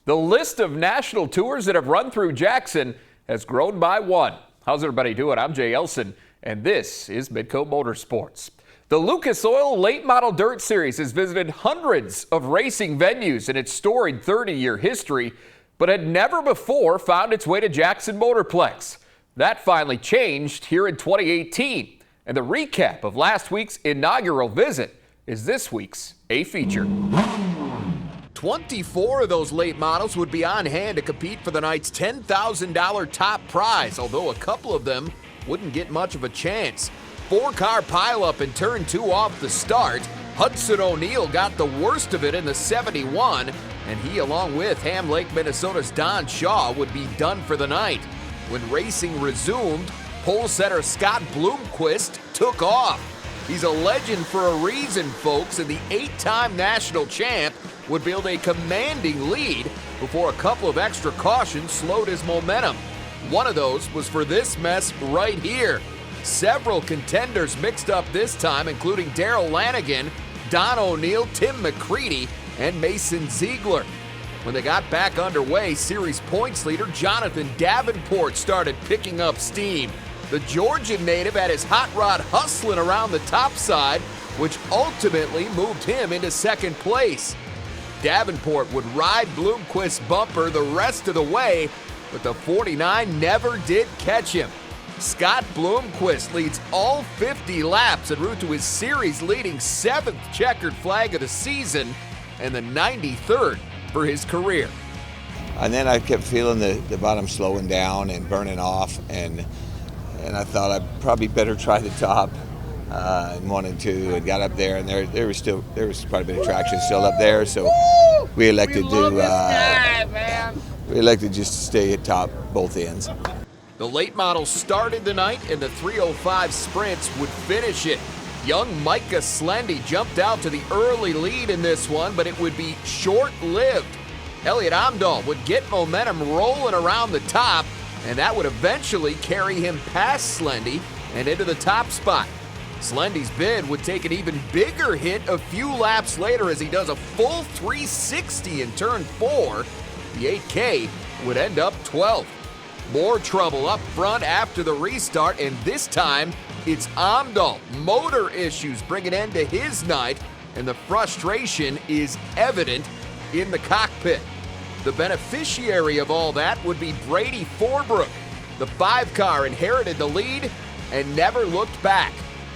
The list of national tours that have run through Jackson has grown by one. How's everybody doing? I'm Jay Elson, and this is Midco Motorsports. The Lucas Oil Late Model Dirt Series has visited hundreds of racing venues in its storied 30-year history, but had never before found its way to Jackson Motorplex. That finally changed here in 2018, and the recap of last week's inaugural visit is this week's A Feature. 24 of those late models would be on hand to compete for the night's $10,000 top prize, although a couple of them wouldn't get much of a chance. 4-car pileup in turn 2 off the start. Hudson O'Neal got the worst of it in the 71, and he, along with Ham Lake, Minnesota's Don Shaw, would be done for the night. When racing resumed, pole setter Scott Bloomquist took off. He's a legend for a reason, folks, and the 8-time national champ would build a commanding lead before a couple of extra cautions slowed his momentum. One of those was for this mess right here. Several contenders mixed up this time, including Darrell Lanigan, Don O'Neal, Tim McCready, and Mason Ziegler. When they got back underway, series points leader Jonathan Davenport started picking up steam. The Georgian native had his hot rod hustling around the top side, which ultimately moved him into second place. Davenport would ride Bloomquist's bumper the rest of the way, but the 49 never did catch him. Scott Bloomquist leads all 50 laps en route to his series-leading 7th checkered flag of the season and the 93rd for his career. And then I kept feeling the bottom slowing down and burning off, and I thought I'd probably better try the top. And 1 and 2, and got up there, and there was quite a bit of traction still up there, so we elected just to stay at top both ends. The late models started the night, and the 305 sprints would finish it. Young Micah Slendy jumped out to the early lead in this one, but it would be short-lived. Elliot Amdahl would get momentum rolling around the top, and that would eventually carry him past Slendy and into the top spot. Slendy's bid would take an even bigger hit a few laps later as he does a full 360 in turn 4. The 8K would end up 12th. More trouble up front after the restart, and this time it's Amdahl. Motor issues bring an end to his night, and the frustration is evident in the cockpit. The beneficiary of all that would be Brady Forbrook. The 5-car inherited the lead and never looked back.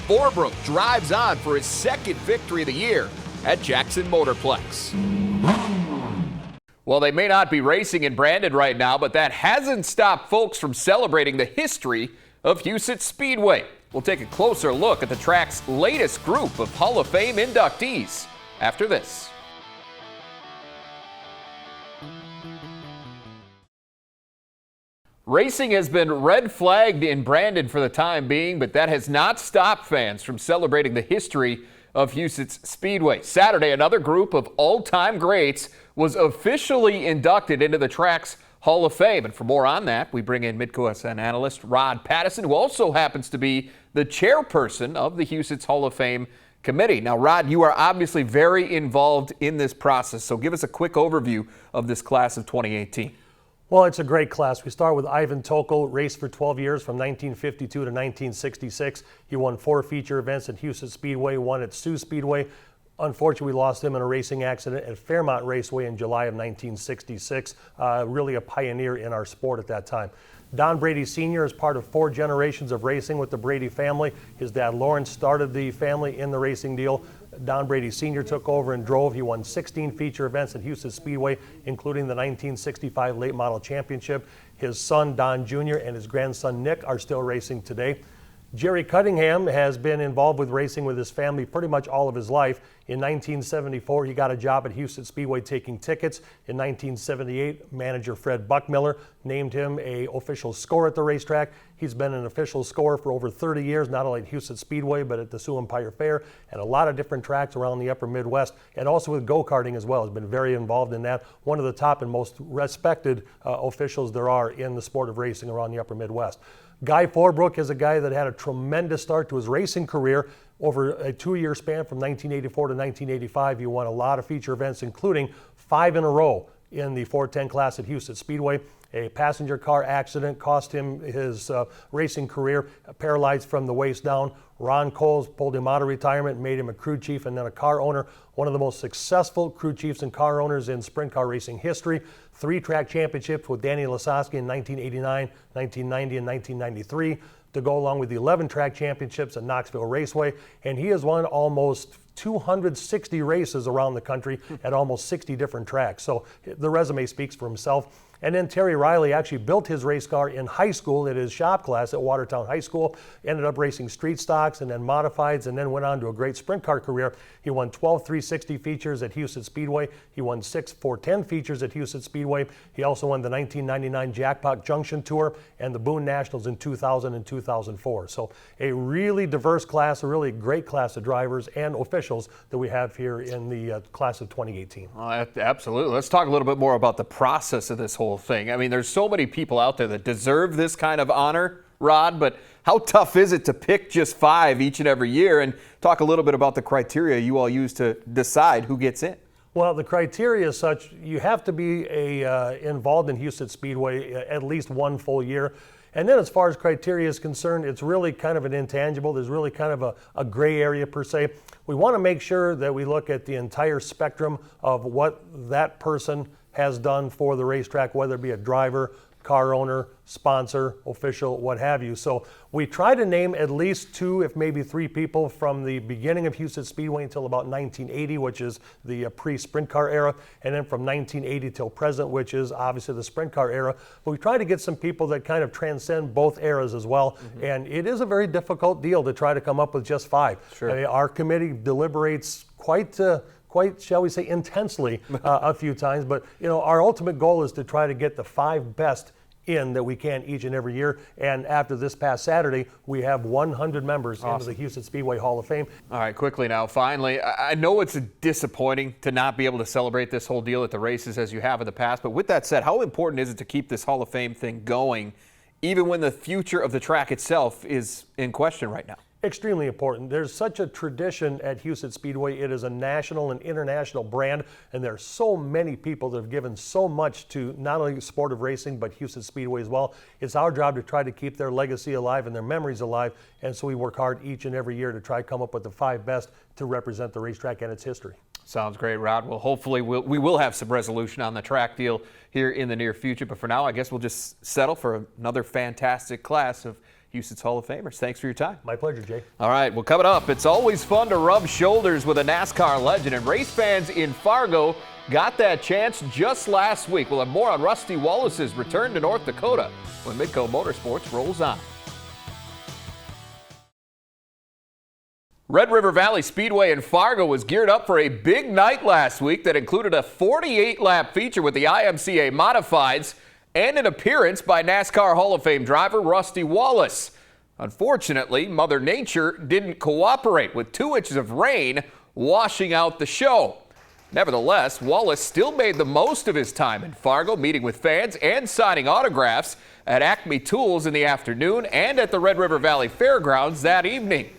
Forbrook drives on for his second victory of the year at Jackson Motorplex. Well, they may not be racing in Brandon right now, but that hasn't stopped folks from celebrating the history of Huset Speedway. We'll take a closer look at the track's latest group of Hall of Fame inductees after this. Racing has been red flagged in Brandon for the time being, but that has not stopped fans from celebrating the history of Huset's Speedway. Saturday, another group of all-time greats was officially inducted into the track's Hall of Fame. And for more on that, we bring in Midco SN analyst Rod Pattison, who also happens to be the chairperson of the Huset's Hall of Fame committee. Now, Rod, you are obviously very involved in this process, so give us a quick overview of this class of 2018. Well, it's a great class. We start with Ivan Tokol, raced for 12 years from 1952 to 1966. He won 4 feature events at Huset Speedway, 1 at Sioux Speedway. Unfortunately, we lost him in a racing accident at Fairmont Raceway in July of 1966. Really a pioneer in our sport at that time. Don Brady Sr. is part of 4 generations of racing with the Brady family. His dad Lawrence started the family in the racing deal. Don Brady Sr. took over and drove. He won 16 feature events at Huset Speedway, including the 1965 Late Model Championship. His son Don Jr. and his grandson Nick are still racing today. Jerry Cunningham has been involved with racing with his family pretty much all of his life. In 1974, he got a job at Huset Speedway taking tickets. In 1978, manager Fred Buckmiller named him an official scorer at the racetrack. He's been an official scorer for over 30 years, not only at Huset Speedway, but at the Sioux Empire Fair and a lot of different tracks around the upper Midwest, and also with go-karting as well. He's been very involved in that. One of the top and most respected officials there are in the sport of racing around the upper Midwest. Guy Forbrook is a guy that had a tremendous start to his racing career. Over a 2-year span from 1984 to 1985, he won a lot of feature events, including 5 in a row. in the 410 class at Huset Speedway. A passenger car accident cost him his racing career, paralyzed from the waist down. Ron Coles pulled him out of retirement, made him a crew chief and then a car owner, one of the most successful crew chiefs and car owners in sprint car racing history. 3 track championships with Danny Lasowski in 1989, 1990, and 1993, to go along with the 11 track championships at Knoxville Raceway. And he has won almost 260 races around the country at almost 60 different tracks. So the resume speaks for himself. And then Terry Riley actually built his race car in high school at his shop class at Watertown High School, ended up racing street stocks and then modifieds, and then went on to a great sprint car career. He won 12 360 features at Huset Speedway. He won 6 410 features at Huset Speedway. He also won the 1999 Jackpot Junction Tour and the Boone Nationals in 2000 and 2004. So a really diverse class, a really great class of drivers and officials that we have here in the class of 2018. Absolutely. Let's talk a little bit more about the process of this whole thing. I mean, there's so many people out there that deserve this kind of honor, Rod, but how tough is it to pick just 5 each and every year? And talk a little bit about the criteria you all use to decide who gets in. Well, the criteria is such, you have to be involved in Huset Speedway at least 1 full year. And then as far as criteria is concerned, it's really kind of an intangible. There's really kind of a gray area per se. We want to make sure that we look at the entire spectrum of what that person has done for the racetrack, whether it be a driver, car owner, sponsor, official, what have you. So we try to name at least 2, if maybe 3 people from the beginning of Huset Speedway until about 1980, which is the pre-sprint car era, and then from 1980 till present, which is obviously the sprint car era. But we try to get some people that kind of transcend both eras as well. Mm-hmm. And it is a very difficult deal to try to come up with just 5. Sure. I mean, our committee deliberates quite, shall we say, intensely a few times. But, you know, our ultimate goal is to try to get the 5 best in that we can each and every year. And after this past Saturday, we have 100 members into the Huset Speedway Hall of Fame. All right, quickly now, finally, I know it's disappointing to not be able to celebrate this whole deal at the races as you have in the past, but with that said, how important is it to keep this Hall of Fame thing going, even when the future of the track itself is in question right now? Extremely important. There's such a tradition at Huset Speedway. It is a national and international brand, and there are so many people that have given so much to not only the sport of racing, but Huset Speedway as well. It's our job to try to keep their legacy alive and their memories alive, and so we work hard each and every year to try to come up with the 5 best to represent the racetrack and its history. Sounds great, Rod. Well, hopefully we will have some resolution on the track deal here in the near future, but for now, I guess we'll just settle for another fantastic class of Huset's Hall of Famers. Thanks for your time. My pleasure, Jay. All right, well, coming up, it's always fun to rub shoulders with a NASCAR legend, and race fans in Fargo got that chance just last week. We'll have more on Rusty Wallace's return to North Dakota when Midco Motorsports rolls on. Red River Valley Speedway in Fargo was geared up for a big night last week that included a 48-lap feature with the IMCA Modifieds and an appearance by NASCAR Hall of Fame driver Rusty Wallace. Unfortunately, Mother Nature didn't cooperate, with 2 inches of rain washing out the show. Nevertheless, Wallace still made the most of his time in Fargo, meeting with fans and signing autographs at Acme Tools in the afternoon and at the Red River Valley Fairgrounds that evening.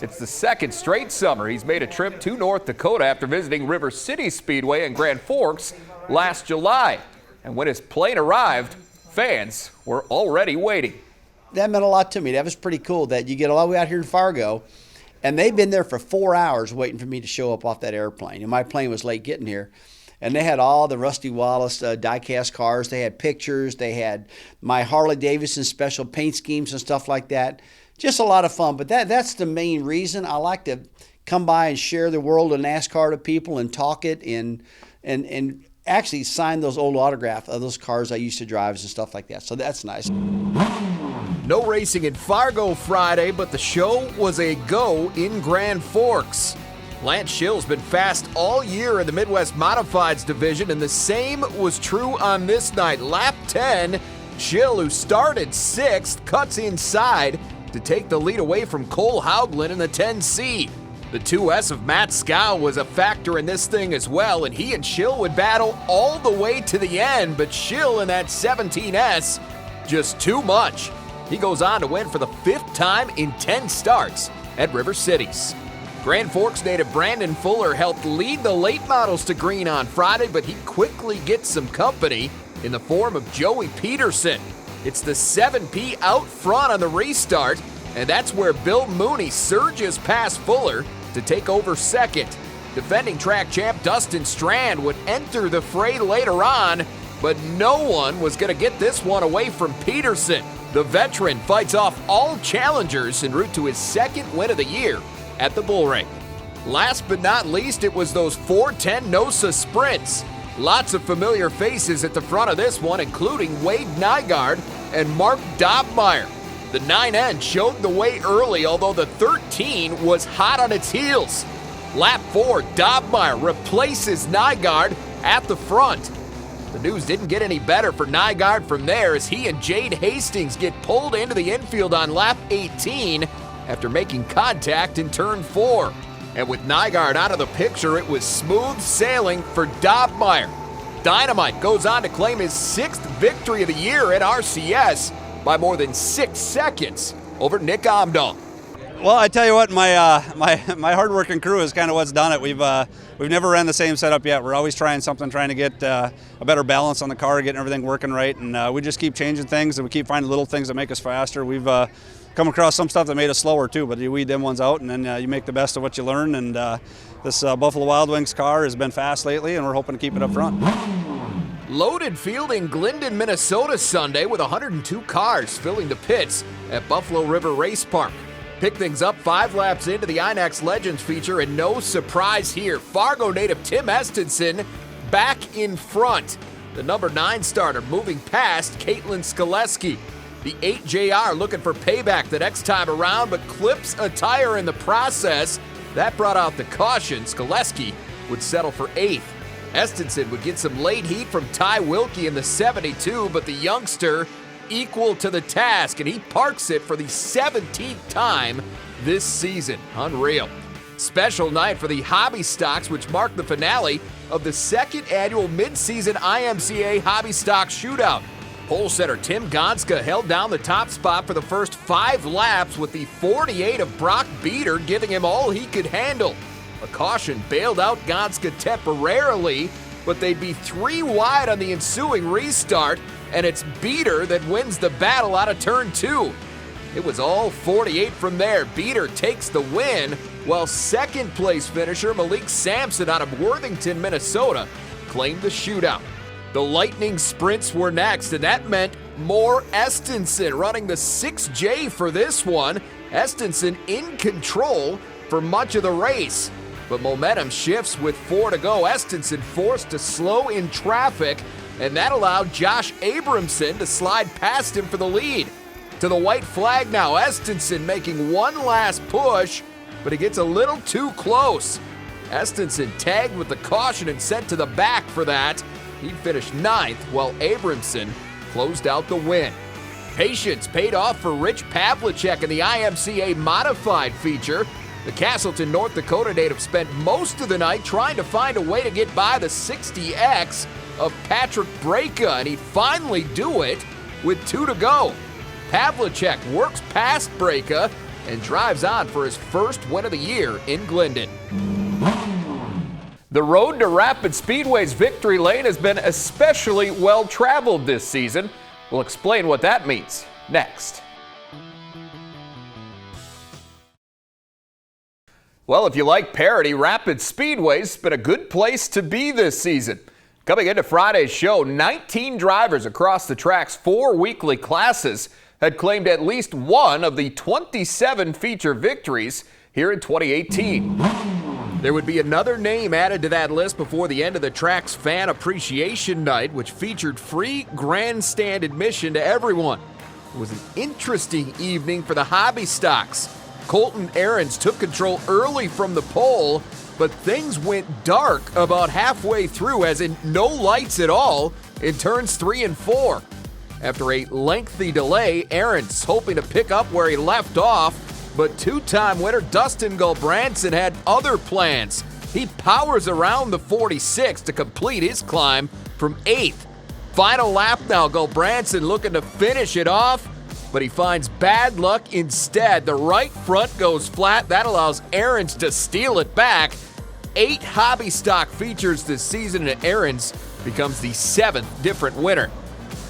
It's the 2nd straight summer he's made a trip to North Dakota after visiting River Cities Speedway in Grand Forks last July. And when his plane arrived, fans were already waiting. That meant a lot to me. That was pretty cool that you get all the way out here in Fargo, and they've been there for 4 hours waiting for me to show up off that airplane. And my plane was late getting here. And they had all the Rusty Wallace die-cast cars. They had pictures. They had my Harley-Davidson special paint schemes and stuff like that. Just a lot of fun. But that's the main reason. I like to come by and share the world of NASCAR to people and talk it and actually sign those old autographs of those cars I used to drive and stuff like that. So that's nice. No racing in Fargo Friday, but the show was a go in Grand Forks. Lance Schill's been fast all year in the Midwest Modifieds division, and the same was true on this night. Lap 10, Schill, who started 6th, cuts inside to take the lead away from Cole Hauglin in the 10 seed. The 2S of Matt Scow was a factor in this thing as well, and he and Schill would battle all the way to the end, but Schill in that 17S, just too much. He goes on to win for the 5th time in 10 starts at River Cities. Grand Forks native Brandon Fuller helped lead the late models to green on Friday, but he quickly gets some company in the form of Joey Peterson. It's the 7P out front on the restart, and that's where Bill Mooney surges past Fuller to take over second. Defending track champ Dustin Strand would enter the fray later on, but no one was going to get this one away from Peterson. The veteran fights off all challengers en route to his second win of the year at the Bull Ring. Last but not least, it was those 410 NOSA sprints. Lots of familiar faces at the front of this one, including Wade Nygaard and Mark Dobmeyer. The 9N showed the way early, although the 13 was hot on its heels. Lap 4, Dobmeyer replaces Nygaard at the front. The news didn't get any better for Nygaard from there as he and Jade Hastings get pulled into the infield on lap 18 after making contact in turn 4. And with Nygaard out of the picture, it was smooth sailing for Dobmeyer. Dynamite goes on to claim his 6th victory of the year at RCS by more than 6 seconds over Nick Omdahl. Well, I tell you what, my hard-working crew is kind of what's done it. We've never ran the same setup yet. We're always trying something, trying to get a better balance on the car, getting everything working right, and we just keep changing things, and we keep finding little things that make us faster. We've come across some stuff that made us slower too, but you weed them ones out, and then you make the best of what you learn. And this Buffalo Wild Wings car has been fast lately, and we're hoping to keep it up front. Loaded field in Glendon, Minnesota Sunday with 102 cars filling the pits at Buffalo River Race Park. Pick things up 5 laps into the INAX Legends feature, and no surprise here. Fargo native Tim Estenson back in front. The number 9 starter moving past Caitlin Skoleski. The 8JR looking for payback the next time around, but clips a tire in the process. That brought out the caution. Skoleski would settle for 8th. Estenson would get some late heat from Ty Wilkie in the 72, but the youngster equal to the task, and he parks it for the 17th time this season. Unreal. Special night for the hobby stocks, which marked the finale of the 2nd annual mid-season IMCA Hobby Stock Shootout. Pole setter Tim Gonska held down the top spot for the first 5 laps, with the 48 of Brock Beater giving him all he could handle. A caution bailed out Gonska temporarily, but they'd be 3 wide on the ensuing restart, and it's Beater that wins the battle out of turn 2. It was all 48 from there. Beater takes the win, while second place finisher Malik Sampson out of Worthington, Minnesota, claimed the shootout. The Lightning sprints were next, and that meant more Estenson running the 6J for this one. Estenson in control for much of the race, but momentum shifts with 4 to go. Estenson forced to slow in traffic, and that allowed Josh Abramson to slide past him for the lead. To the white flag now, Estenson making one last push, but he gets a little too close. Estenson tagged with the caution and sent to the back for that. He finished 9th, while Abramson closed out the win. Patience paid off for Rich Pavlicek in the IMCA modified feature. The Castleton, North Dakota native spent most of the night trying to find a way to get by the 60X of Patrick Breka, and he finally do it with 2 to go. Pavlicek works past Breka and drives on for his first win of the year in Glendon. The road to Rapid Speedway's victory lane has been especially well traveled this season. We'll explain what that means next. Well, if you like parity, Rapid Speedway's been a good place to be this season. Coming into Friday's show, 19 drivers across the track's 4 weekly classes had claimed at least one of the 27 feature victories here in 2018. There would be another name added to that list before the end of the track's Fan Appreciation Night, which featured free grandstand admission to everyone. It was an interesting evening for the hobby stocks. Colton Ahrens took control early from the pole, but things went dark about halfway through, as in no lights at all in turns 3 and 4. After a lengthy delay, Ahrens hoping to pick up where he left off, but 2-time winner Dustin Gulbranson had other plans. He powers around the 46 to complete his climb from 8th. Final lap now, Gulbranson looking to finish it off, but he finds bad luck instead. The right front goes flat. That allows Ahrens to steal it back. 8 hobby stock features this season, and Ahrens becomes the 7th different winner.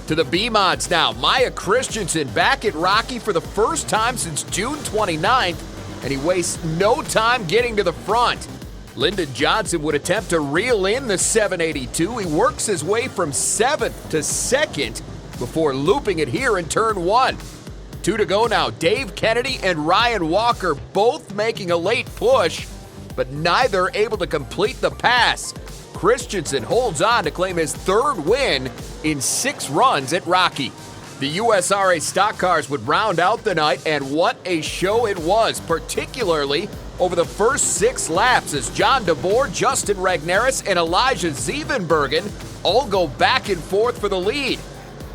To the B-Mods now. Maya Christensen back at Rocky for the first time since June 29th, and he wastes no time getting to the front. Lyndon Johnson would attempt to reel in the 782. He works his way from 7th to 2nd before looping it here in turn 1. 2 to go now. Dave Kennedy and Ryan Walker both making a late push, but neither able to complete the pass. Christensen holds on to claim his 3rd win in 6 runs at Rocky. The USRA stock cars would round out the night, and what a show it was, particularly over the first 6 laps as John DeBoer, Justin Regnerus, and Elijah Zevenbergen all go back and forth for the lead.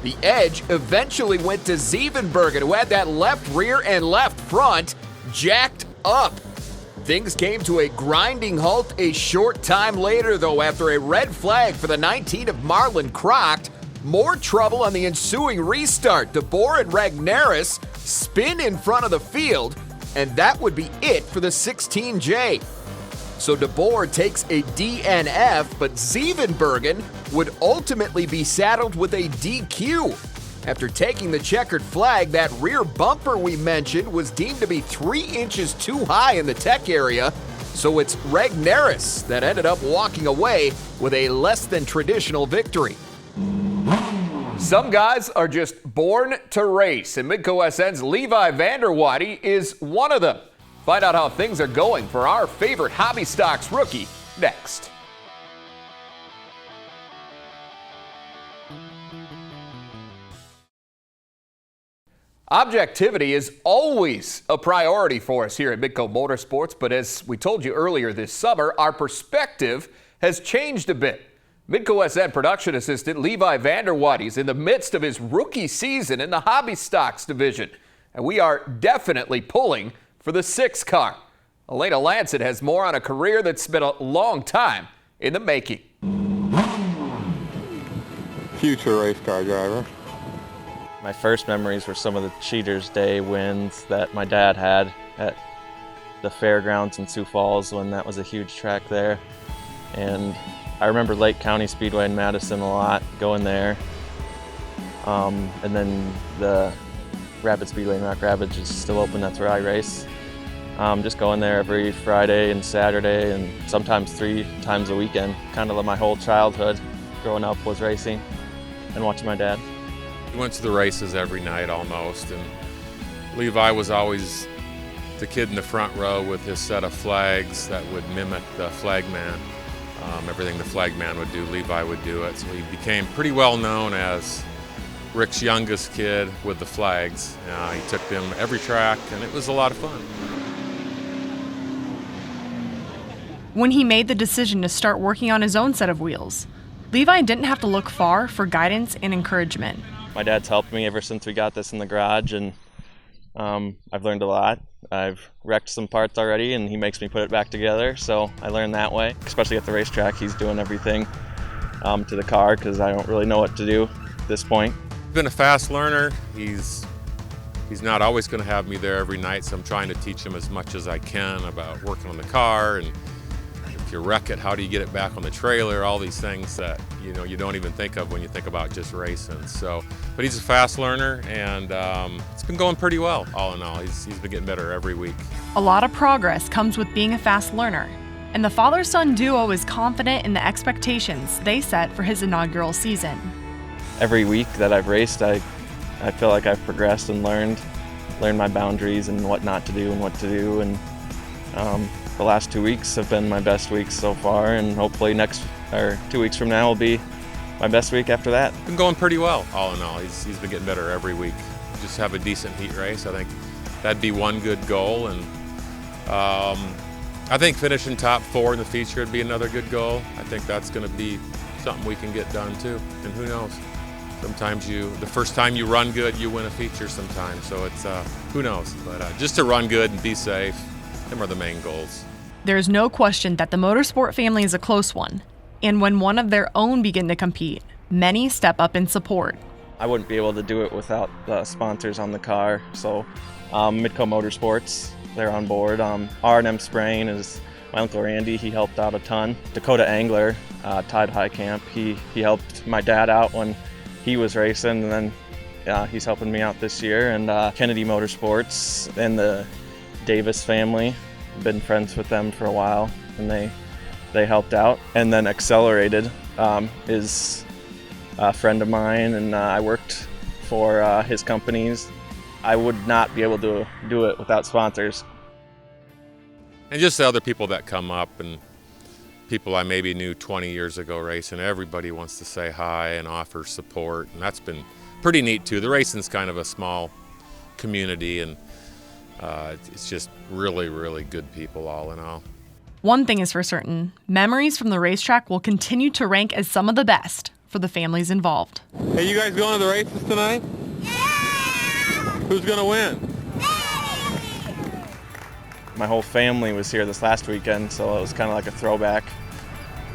The edge eventually went to Zevenbergen, who had that left rear and left front jacked up. Things came to a grinding halt a short time later, though, after a red flag for the 19 of Marlon Crocht. More trouble on the ensuing restart. DeBoer and Regnerus spin in front of the field, and that would be it for the 16J. So DeBoer takes a DNF, but Zevenbergen would ultimately be saddled with a DQ. After taking the checkered flag, that rear bumper we mentioned was deemed to be 3 inches too high in the tech area, so it's Regnerus that ended up walking away with a less than traditional victory. Some guys are just born to race, and Midco SN's Levi Vander Weide is one of them. Find out how things are going for our favorite hobby stocks rookie next. Objectivity is always a priority for us here at Midco Motorsports, but as we told you earlier this summer, our perspective has changed a bit. Midco SN production assistant Levi Vander Weide is in the midst of his rookie season in the hobby stocks division, and we are definitely pulling for the 6 car. Elena Lancet has more on a career that's been a long time in the making. Future race car driver. My first memories were some of the Cheaters Day wins that my dad had at the fairgrounds in Sioux Falls when that was a huge track there. And I remember Lake County Speedway in Madison a lot, going there. And then the Rapid Speedway in Rock Rapids is still open, that's where I race. Just going there every Friday and Saturday and sometimes 3 times a weekend. Kind of my whole childhood growing up was racing and watching my dad. We went to the races every night almost, and Levi was always the kid in the front row with his set of flags that would mimic the flagman. Everything the flagman would do, Levi would do it. So he became pretty well known as Rick's youngest kid with the flags. He took them every track, and it was a lot of fun. When he made the decision to start working on his own set of wheels, Levi didn't have to look far for guidance and encouragement. My dad's helped me ever since we got this in the garage, and I've learned a lot. I've wrecked some parts already, and he makes me put it back together, so I learned that way. Especially at the racetrack, he's doing everything to the car because I don't really know what to do at this point. He's been a fast learner. He's not always going to have me there every night, so I'm trying to teach him as much as I can about working on the car, and if you wreck it, how do you get it back on the trailer, all these things that you don't even think of when you think about just racing. So, but he's a fast learner, and it's been going pretty well all in all. He's been getting better every week. A lot of progress comes with being a fast learner, and the father-son duo is confident in the expectations they set for his inaugural season. Every week that I've raced, I feel like I've progressed and learned my boundaries and what not to do and what to do, and the last 2 weeks have been my best weeks so far, and hopefully 2 weeks from now will be my best week after that. Been going pretty well, all in all. He's been getting better every week. Just have a decent heat race. I think that'd be one good goal, and I think finishing top 4 in the feature would be another good goal. I think that's going to be something we can get done too, and who knows. Sometimes the first time you run good, you win a feature sometimes, so it's, who knows. But just to run good and be safe, them are the main goals. There's no question that the motorsport family is a close one, and when one of their own begin to compete, many step up in support. I wouldn't be able to do it without the sponsors on the car. So Midco Motorsports, they're on board. R&M Spraying is my Uncle Randy, he helped out a ton. Dakota Angler, Tide High Camp, he helped my dad out when he was racing, and then he's helping me out this year. And Kennedy Motorsports and the Davis family, been friends with them for a while, and they helped out. And then Accelerated is a friend of mine, and I worked for his companies. I would not be able to do it without sponsors. And just the other people that come up, and people I maybe knew 20 years ago racing, everybody wants to say hi and offer support, and that's been pretty neat too. The racing's kind of a small community, and it's just really, really good people all in all. One thing is for certain, memories from the racetrack will continue to rank as some of the best for the families involved. Hey, you guys going to the races tonight? Yeah! Who's going to win? My whole family was here this last weekend, so it was kind of like a throwback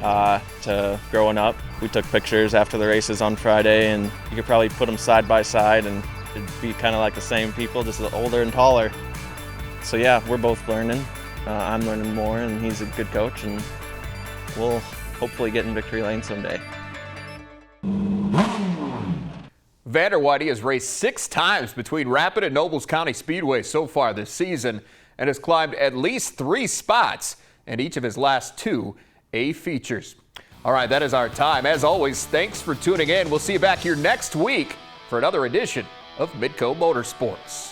to growing up. We took pictures after the races on Friday, and you could probably put them side by side and it'd be kind of like the same people, just older and taller. So yeah, we're both learning. I'm learning more, and he's a good coach, and we'll hopefully get in victory lane someday. Vander Weide has raced 6 times between Rapid and Nobles County Speedway so far this season, and has climbed at least 3 spots in each of his last 2 A features. All right, that is our time. As always, thanks for tuning in. We'll see you back here next week for another edition of Midco Motorsports.